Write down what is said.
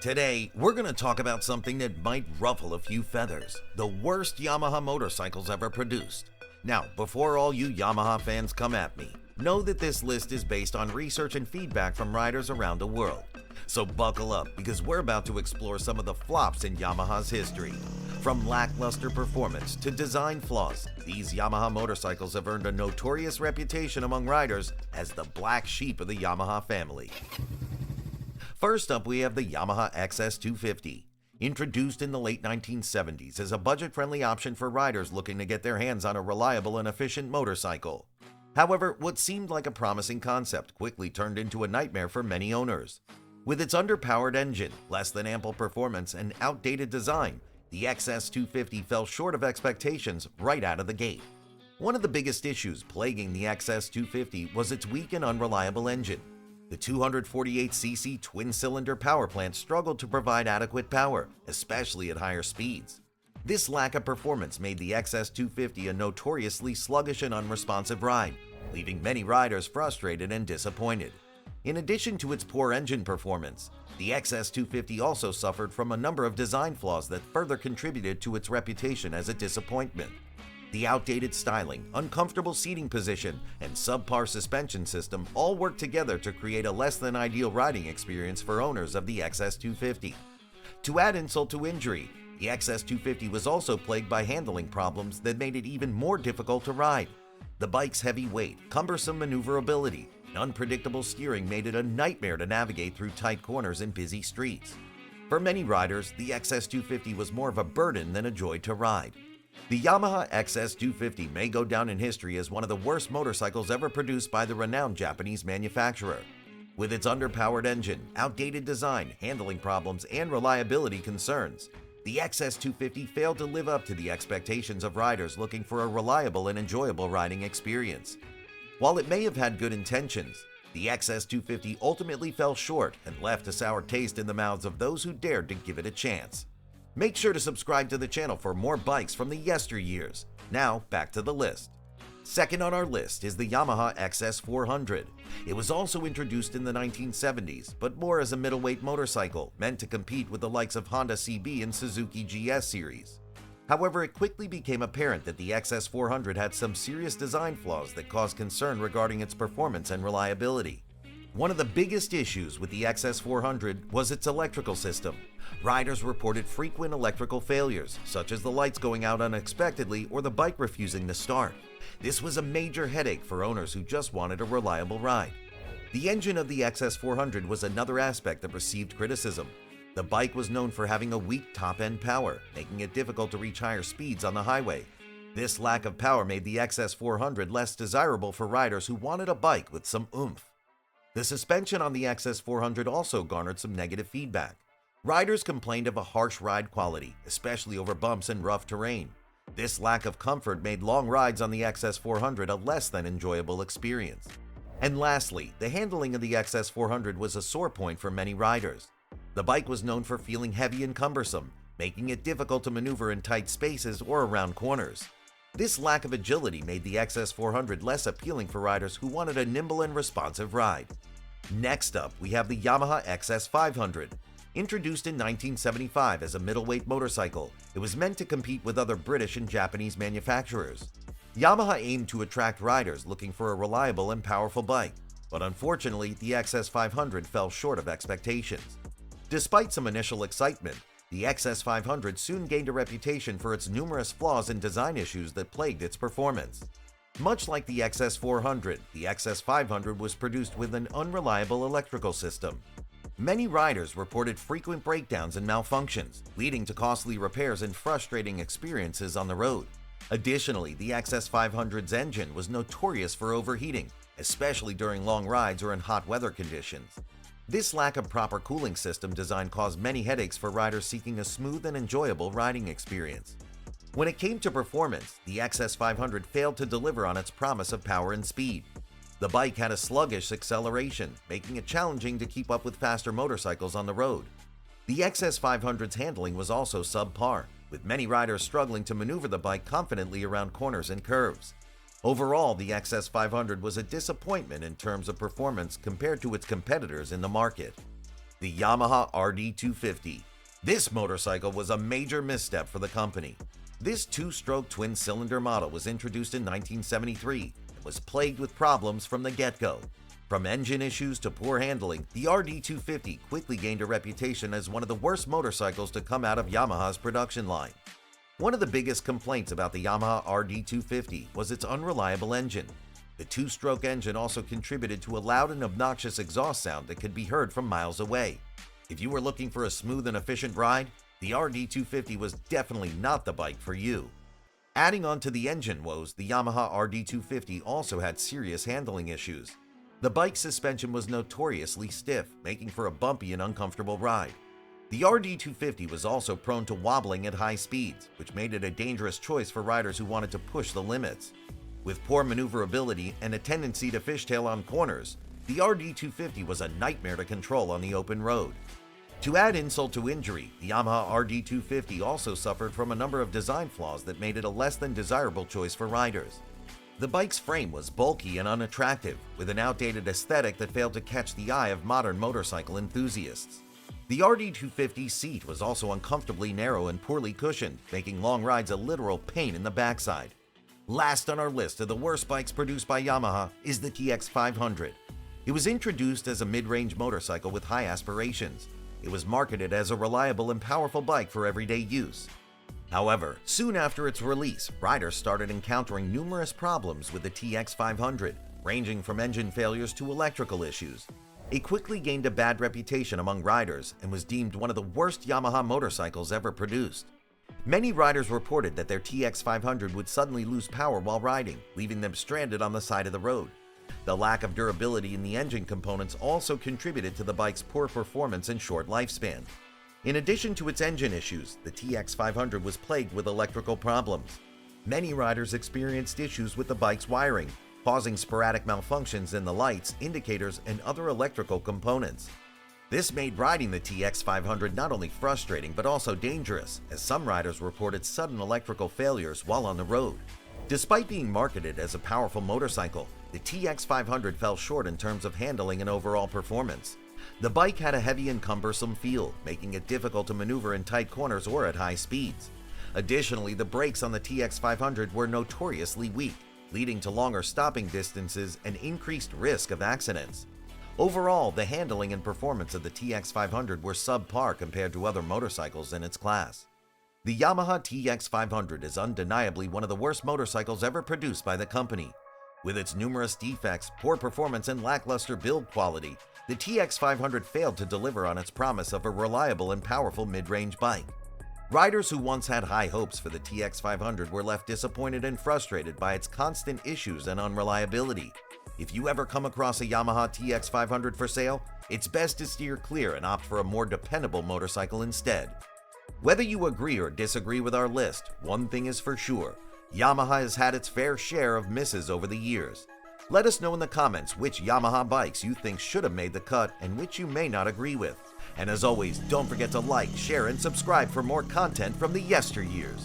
Today, we're going to talk about something that might ruffle a few feathers: the worst Yamaha motorcycles ever produced. Now, before all you Yamaha fans come at me, know that this list is based on research and feedback from riders around the world. So buckle up, because we're about to explore some of the flops in Yamaha's history. From lackluster performance to design flaws, these Yamaha motorcycles have earned a notorious reputation among riders as the black sheep of the Yamaha family. First up, we have the Yamaha XS250. Introduced in the late 1970s as a budget-friendly option for riders looking to get their hands on a reliable and efficient motorcycle. However, what seemed like a promising concept quickly turned into a nightmare for many owners. With its underpowered engine, less than ample performance, and outdated design, the XS250 fell short of expectations right out of the gate. One of the biggest issues plaguing the XS250 was its weak and unreliable engine. The 248cc twin-cylinder power plant struggled to provide adequate power, especially at higher speeds. This lack of performance made the XS250 a notoriously sluggish and unresponsive ride, leaving many riders frustrated and disappointed. In addition to its poor engine performance, the XS250 also suffered from a number of design flaws that further contributed to its reputation as a disappointment. The outdated styling, uncomfortable seating position, and subpar suspension system all worked together to create a less than ideal riding experience for owners of the XS250. To add insult to injury, the XS250 was also plagued by handling problems that made it even more difficult to ride. The bike's heavy weight, cumbersome maneuverability, and unpredictable steering made it a nightmare to navigate through tight corners and busy streets. For many riders, the XS250 was more of a burden than a joy to ride. The Yamaha XS250 may go down in history as one of the worst motorcycles ever produced by the renowned Japanese manufacturer. With its underpowered engine, outdated design, handling problems, and reliability concerns, the XS250 failed to live up to the expectations of riders looking for a reliable and enjoyable riding experience. While it may have had good intentions, the XS250 ultimately fell short and left a sour taste in the mouths of those who dared to give it a chance. Make sure to subscribe to the channel for more bikes from the yesteryears. Now, back to the list. Second on our list is the Yamaha XS400. It was also introduced in the 1970s, but more as a middleweight motorcycle, meant to compete with the likes of Honda CB and Suzuki GS series. However, it quickly became apparent that the XS400 had some serious design flaws that caused concern regarding its performance and reliability. One of the biggest issues with the XS400 was its electrical system. Riders reported frequent electrical failures, such as the lights going out unexpectedly or the bike refusing to start. This was a major headache for owners who just wanted a reliable ride. The engine of the XS400 was another aspect that received criticism. The bike was known for having a weak top-end power, making it difficult to reach higher speeds on the highway. This lack of power made the XS400 less desirable for riders who wanted a bike with some oomph. The suspension on the XS400 also garnered some negative feedback. Riders complained of a harsh ride quality, especially over bumps and rough terrain. This lack of comfort made long rides on the XS400 a less than enjoyable experience. And lastly, the handling of the XS400 was a sore point for many riders. The bike was known for feeling heavy and cumbersome, making it difficult to maneuver in tight spaces or around corners. This lack of agility made the XS400 less appealing for riders who wanted a nimble and responsive ride. Next up, we have the Yamaha XS500. Introduced in 1975 as a middleweight motorcycle, it was meant to compete with other British and Japanese manufacturers. Yamaha aimed to attract riders looking for a reliable and powerful bike, but unfortunately, the XS500 fell short of expectations. Despite some initial excitement, the XS500 soon gained a reputation for its numerous flaws and design issues that plagued its performance. Much like the XS400, the XS500 was produced with an unreliable electrical system. Many riders reported frequent breakdowns and malfunctions, leading to costly repairs and frustrating experiences on the road. Additionally, the XS500's engine was notorious for overheating, especially during long rides or in hot weather conditions. This lack of proper cooling system design caused many headaches for riders seeking a smooth and enjoyable riding experience. When it came to performance, the XS500 failed to deliver on its promise of power and speed. The bike had a sluggish acceleration, making it challenging to keep up with faster motorcycles on the road. The XS500's handling was also subpar, with many riders struggling to maneuver the bike confidently around corners and curves. Overall, the XS500 was a disappointment in terms of performance compared to its competitors in the market. the Yamaha RD250. This motorcycle was a major misstep for the company. This two-stroke twin-cylinder model was introduced in 1973 and was plagued with problems from the get-go. From engine issues to poor handling, the RD250 quickly gained a reputation as one of the worst motorcycles to come out of Yamaha's production line. One of the biggest complaints about the Yamaha RD250 was its unreliable engine. The two-stroke engine also contributed to a loud and obnoxious exhaust sound that could be heard from miles away. If you were looking for a smooth and efficient ride, the RD250 was definitely not the bike for you. Adding on to the engine woes, the Yamaha RD250 also had serious handling issues. The bike's suspension was notoriously stiff, making for a bumpy and uncomfortable ride. The RD250 was also prone to wobbling at high speeds, which made it a dangerous choice for riders who wanted to push the limits. With poor maneuverability and a tendency to fishtail on corners, the RD250 was a nightmare to control on the open road. To add insult to injury, the Yamaha RD250 also suffered from a number of design flaws that made it a less than desirable choice for riders. The bike's frame was bulky and unattractive, with an outdated aesthetic that failed to catch the eye of modern motorcycle enthusiasts. The RD250 seat was also uncomfortably narrow and poorly cushioned, making long rides a literal pain in the backside. Last on our list of the worst bikes produced by Yamaha is the TX500. It was introduced as a mid-range motorcycle with high aspirations. It was marketed as a reliable and powerful bike for everyday use. However, soon after its release, riders started encountering numerous problems with the TX500, ranging from engine failures to electrical issues. It quickly gained a bad reputation among riders and was deemed one of the worst Yamaha motorcycles ever produced. Many riders reported that their TX500 would suddenly lose power while riding, leaving them stranded on the side of the road. The lack of durability in the engine components also contributed to the bike's poor performance and short lifespan. In addition to its engine issues, the TX500 was plagued with electrical problems. Many riders experienced issues with the bike's wiring, causing sporadic malfunctions in the lights, indicators, and other electrical components. This made riding the TX500 not only frustrating but also dangerous, as some riders reported sudden electrical failures while on the road. Despite being marketed as a powerful motorcycle, the TX500 fell short in terms of handling and overall performance. The bike had a heavy and cumbersome feel, making it difficult to maneuver in tight corners or at high speeds. Additionally, the brakes on the TX500 were notoriously weak, leading to longer stopping distances and increased risk of accidents. Overall, the handling and performance of the TX500 were subpar compared to other motorcycles in its class. The Yamaha TX500 is undeniably one of the worst motorcycles ever produced by the company. With its numerous defects, poor performance, and lackluster build quality, the TX500 failed to deliver on its promise of a reliable and powerful mid-range bike. Riders who once had high hopes for the TX500 were left disappointed and frustrated by its constant issues and unreliability. If you ever come across a Yamaha TX500 for sale, it's best to steer clear and opt for a more dependable motorcycle instead. Whether you agree or disagree with our list, one thing is for sure: Yamaha has had its fair share of misses over the years. Let us know in the comments which Yamaha bikes you think should have made the cut and which you may not agree with. And as always, don't forget to like, share, and subscribe for more content from the yesteryears.